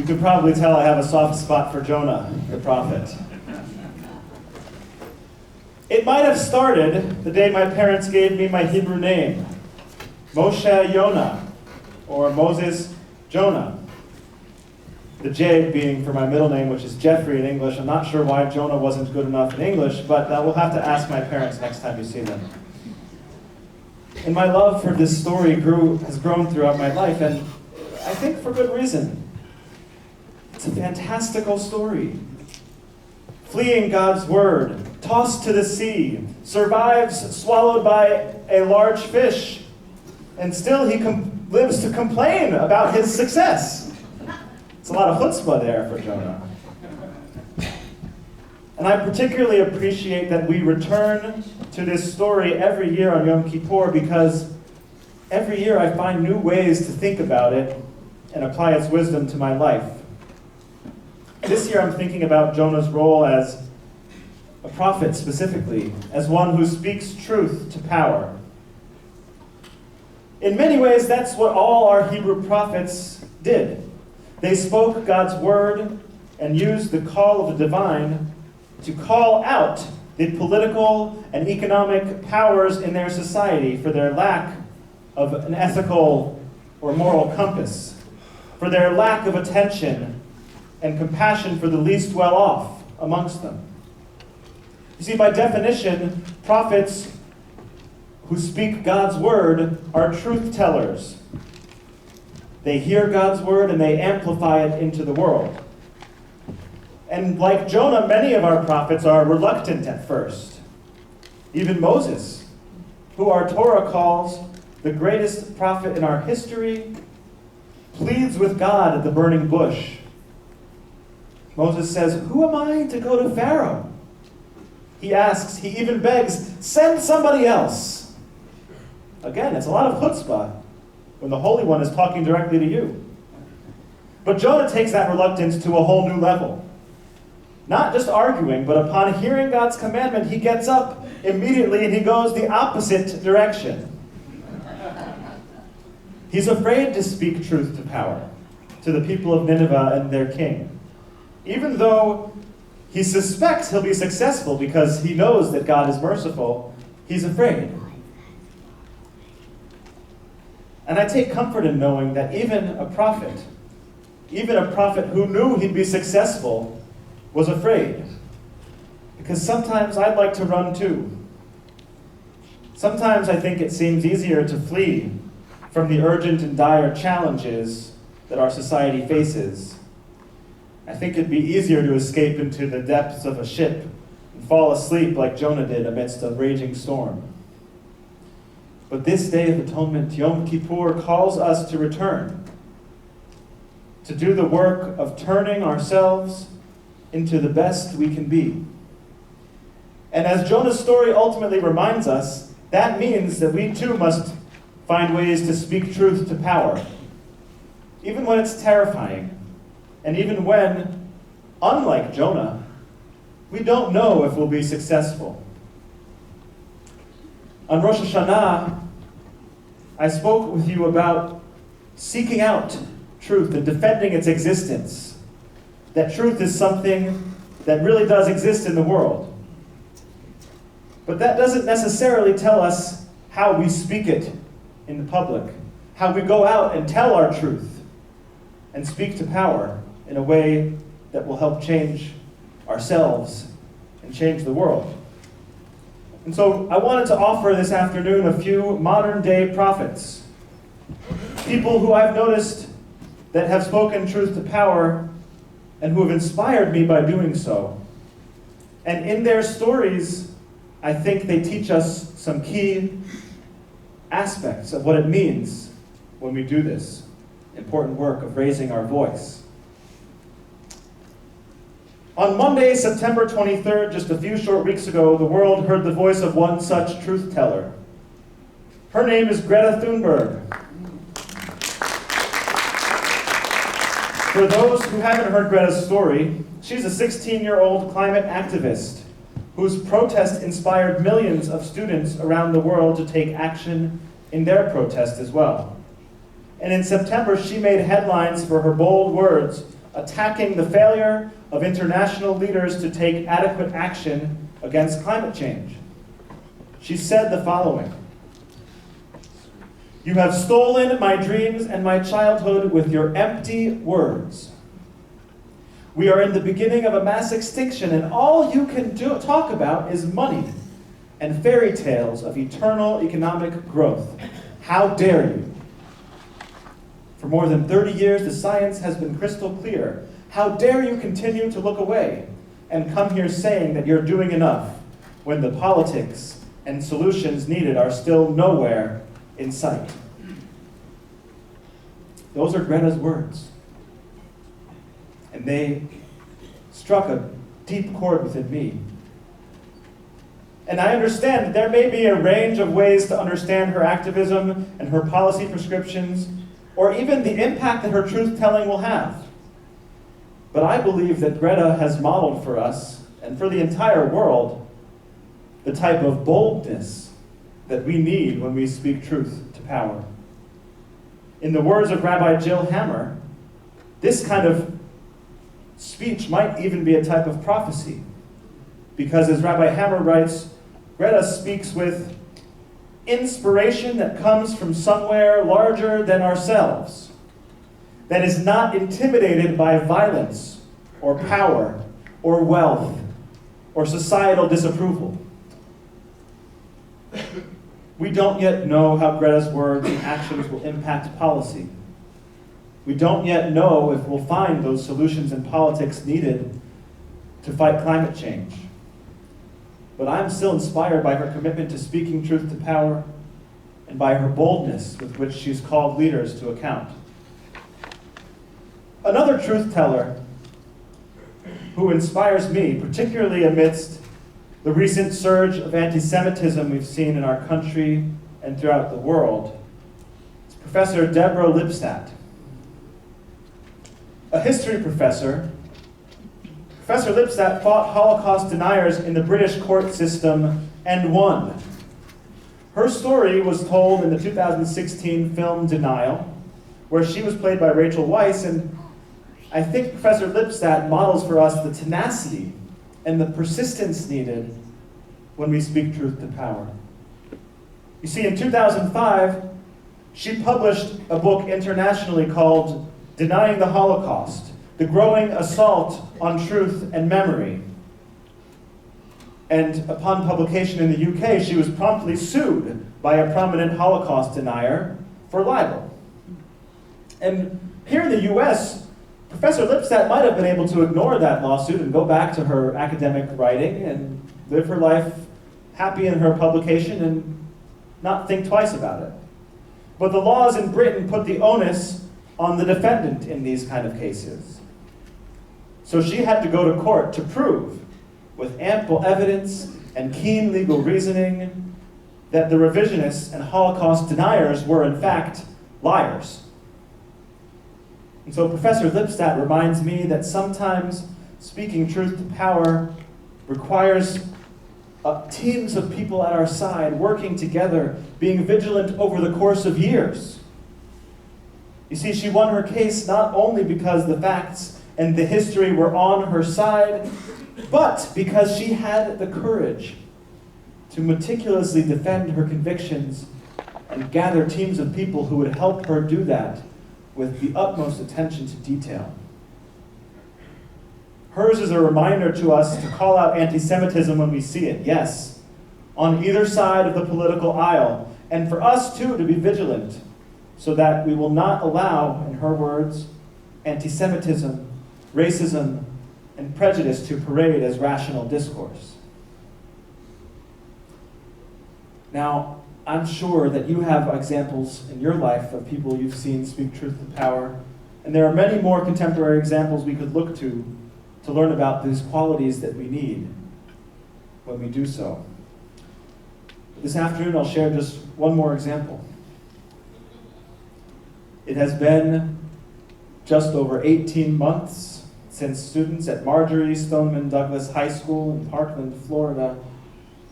can probably tell I have a soft spot for Jonah, the prophet. It might have started the day my parents gave me my Hebrew name, Moshe Yonah, or Moses Jonah. The J being for my middle name, which is Jeffrey in English. I'm not sure why Jonah wasn't good enough in English, but we'll have to ask my parents next time you see them. And my love for this story has grown throughout my life, and I think for good reason. It's a fantastical story. Fleeing God's word, tossed to the sea, survives swallowed by a large fish, and still he lives to complain about his success. It's a lot of chutzpah there for Jonah. And I particularly appreciate that we return to this story every year on Yom Kippur, because every year I find new ways to think about it and apply its wisdom to my life. This year I'm thinking about Jonah's role as a prophet specifically, as one who speaks truth to power. In many ways, that's what all our Hebrew prophets did. They spoke God's word and used the call of the divine to call out the political and economic powers in their society for their lack of an ethical or moral compass, for their lack of attention and compassion for the least well-off amongst them. You see, by definition, prophets who speak God's word are truth tellers. They hear God's word and they amplify it into the world. And like Jonah, many of our prophets are reluctant at first. Even Moses, who our Torah calls the greatest prophet in our history, pleads with God at the burning bush. Moses says, "Who am I to go to Pharaoh?" He asks, he even begs, "Send somebody else." Again, it's a lot of chutzpah when the Holy One is talking directly to you. But Jonah takes that reluctance to a whole new level. Not just arguing, but upon hearing God's commandment, he gets up immediately and he goes the opposite direction. He's afraid to speak truth to power, to the people of Nineveh and their king. Even though he suspects he'll be successful because he knows that God is merciful, he's afraid. And I take comfort in knowing that even a prophet who knew he'd be successful, was afraid. Because sometimes I'd like to run too. Sometimes I think it seems easier to flee from the urgent and dire challenges that our society faces. I think it'd be easier to escape into the depths of a ship and fall asleep like Jonah did amidst a raging storm. But this Day of Atonement, Yom Kippur, calls us to return, to do the work of turning ourselves into the best we can be. And as Jonah's story ultimately reminds us, that means that we too must find ways to speak truth to power, even when it's terrifying. And even when, unlike Jonah, we don't know if we'll be successful. On Rosh Hashanah, I spoke with you about seeking out truth and defending its existence. That truth is something that really does exist in the world. But that doesn't necessarily tell us how we speak it in the public, how we go out and tell our truth and speak to power in a way that will help change ourselves and change the world. And so I wanted to offer this afternoon a few modern-day prophets, people who I've noticed that have spoken truth to power and who have inspired me by doing so. And in their stories, I think they teach us some key aspects of what it means when we do this important work of raising our voice. On Monday, September 23rd, just a few short weeks ago, the world heard the voice of one such truth teller. Her name is Greta Thunberg. For those who haven't heard Greta's story, she's a 16-year-old climate activist whose protest inspired millions of students around the world to take action in their protest as well. And in September, she made headlines for her bold words attacking the failure of international leaders to take adequate action against climate change. She said the following: "You have stolen my dreams and my childhood with your empty words. We are in the beginning of a mass extinction, and all you can talk about is money and fairy tales of eternal economic growth. How dare you? For more than 30 years, the science has been crystal clear. How dare you continue to look away and come here saying that you're doing enough when the politics and solutions needed are still nowhere in sight." Those are Greta's words. And they struck a deep chord within me. And I understand that there may be a range of ways to understand her activism and her policy prescriptions, or even the impact that her truth-telling will have. But I believe that Greta has modeled for us, and for the entire world, the type of boldness that we need when we speak truth to power. In the words of Rabbi Jill Hammer, this kind of speech might even be a type of prophecy. Because as Rabbi Hammer writes, Greta speaks with inspiration that comes from somewhere larger than ourselves, that is not intimidated by violence or power or wealth or societal disapproval. We don't yet know how Greta's words and actions will impact policy. We don't yet know if we'll find those solutions in politics needed to fight climate change. But I'm still inspired by her commitment to speaking truth to power and by her boldness with which she's called leaders to account. Another truth teller who inspires me, particularly amidst the recent surge of anti-Semitism we've seen in our country and throughout the world, is Professor Deborah Lipstadt. A history professor, Professor Lipstadt fought Holocaust deniers in the British court system and won. Her story was told in the 2016 film Denial, where she was played by Rachel Weisz, and I think Professor Lipstadt models for us the tenacity and the persistence needed when we speak truth to power. You see, in 2005, she published a book internationally called Denying the Holocaust: The Growing Assault on Truth and Memory. And upon publication in the UK, she was promptly sued by a prominent Holocaust denier for libel. And here in the US, Professor Lipstadt might have been able to ignore that lawsuit and go back to her academic writing and live her life happy in her publication and not think twice about it. But the laws in Britain put the onus on the defendant in these kind of cases. So she had to go to court to prove, with ample evidence and keen legal reasoning, that the revisionists and Holocaust deniers were in fact liars. And so Professor Lipstadt reminds me that sometimes speaking truth to power requires teams of people at our side working together, being vigilant over the course of years. You see, she won her case not only because the facts and the history were on her side, but because she had the courage to meticulously defend her convictions and gather teams of people who would help her do that with the utmost attention to detail. Hers is a reminder to us to call out anti-Semitism when we see it, yes, on either side of the political aisle, and for us too to be vigilant so that we will not allow, in her words, anti-Semitism, racism, and prejudice to parade as rational discourse. Now, I'm sure that you have examples in your life of people you've seen speak truth to power, and there are many more contemporary examples we could look to learn about these qualities that we need when we do so. This afternoon, I'll share just one more example. It has been just over 18 months since students at Marjorie Stoneman Douglas High School in Parkland, Florida,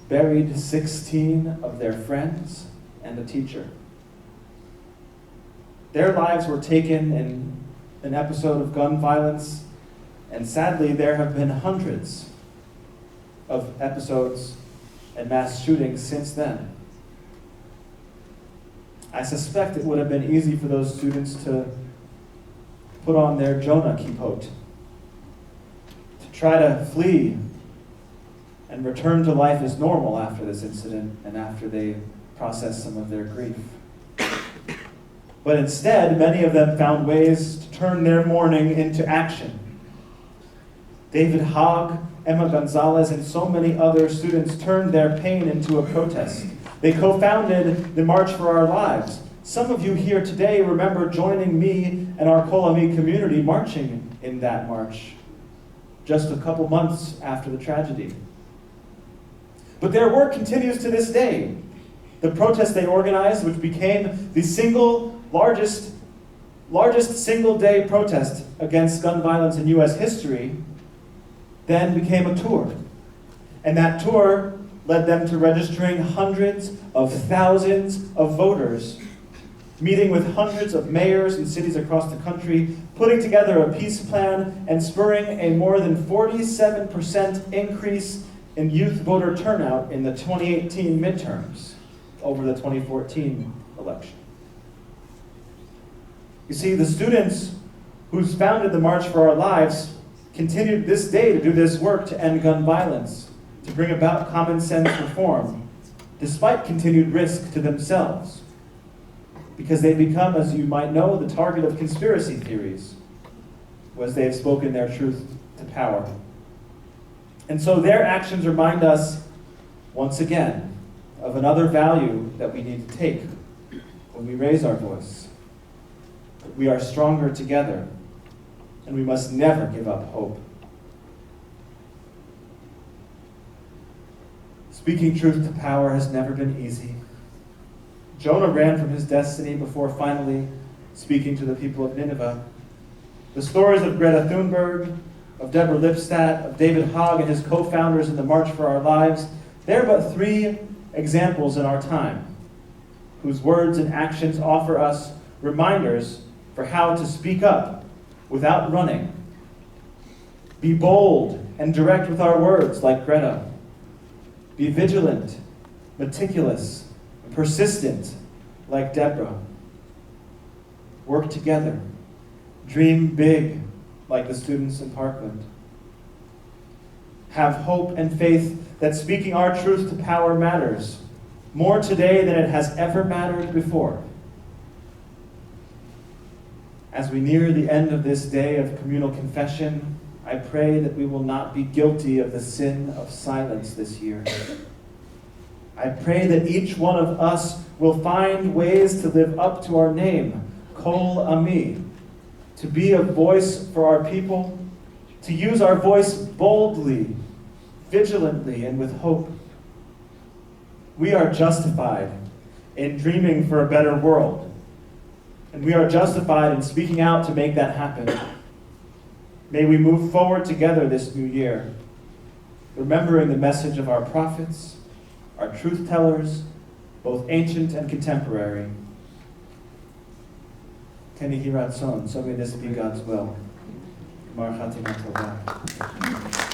buried 16 of their friends and a teacher. Their lives were taken in an episode of gun violence, and sadly there have been hundreds of episodes and mass shootings since then. I suspect it would have been easy for those students to put on their Jonah kippot, to try to flee and return to life as normal after this incident and after they process some of their grief. But instead, many of them found ways to turn their mourning into action. David Hogg, Emma Gonzalez, and so many other students turned their pain into a protest. They co-founded the March for Our Lives. Some of you here today remember joining me and our Kol Ami community marching in that march just a couple months after the tragedy. But their work continues to this day. The protest they organized, which became the largest single-day protest against gun violence in U.S. history, then became a tour. And that tour led them to registering hundreds of thousands of voters, meeting with hundreds of mayors in cities across the country, putting together a peace plan, and spurring a more than 47% increase in youth voter turnout in the 2018 midterms over the 2014 election. You see, the students who's founded the March for Our Lives continued this day to do this work to end gun violence, to bring about common sense reform, despite continued risk to themselves, because they become, as you might know, the target of conspiracy theories, as they have spoken their truth to power. And so their actions remind us, once again, of another value that we need to take when we raise our voice. We are stronger together, and we must never give up hope. Speaking truth to power has never been easy. Jonah ran from his destiny before finally speaking to the people of Nineveh. The stories of Greta Thunberg, of Deborah Lipstadt, of David Hogg and his co-founders in the March for Our Lives, they're but three examples in our time, whose words and actions offer us reminders for how to speak up without running. Be bold and direct with our words, like Greta. Be vigilant, meticulous, and persistent, like Deborah. Work together. Dream big, like the students in Parkland. Have hope and faith that speaking our truth to power matters, more today than it has ever mattered before. As we near the end of this day of communal confession, I pray that we will not be guilty of the sin of silence this year. I pray that each one of us will find ways to live up to our name, Kol Ami, to be a voice for our people, to use our voice boldly, vigilantly, and with hope. We are justified in dreaming for a better world, and we are justified in speaking out to make that happen. May we move forward together this new year, remembering the message of our prophets, our truth tellers, both ancient and contemporary. Keni Hiratson, so may this be God's will. Mar Chatima Tova.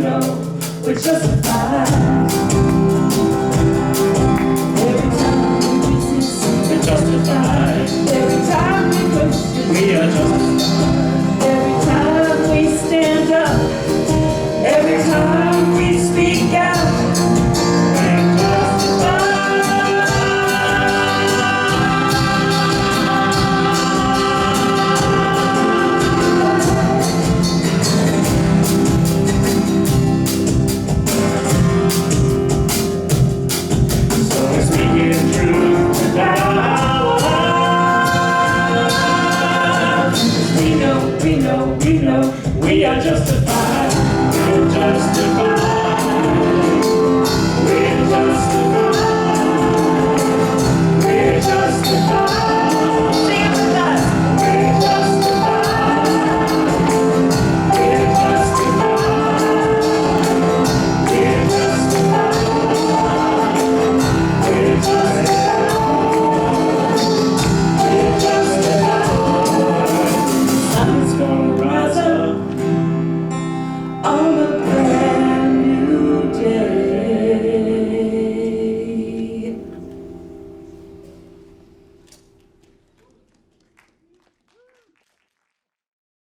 know we're justified.